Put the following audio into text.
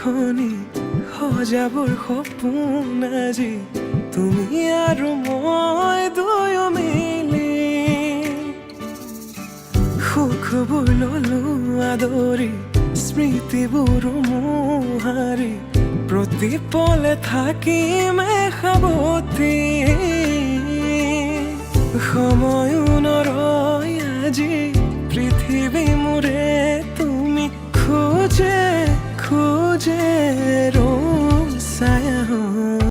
খনি সজাবৰ সপোন আজি তুমি আৰু মই দুয়ো মিলি সুখবোৰ ললো আদৰি স্মৃতিবোৰ মোহাৰি প্ৰতি পলে থাকিম সাৱতি সময়ো নৰয় আজি পৃথিৱী মোৰে তুমি খোজে খোজে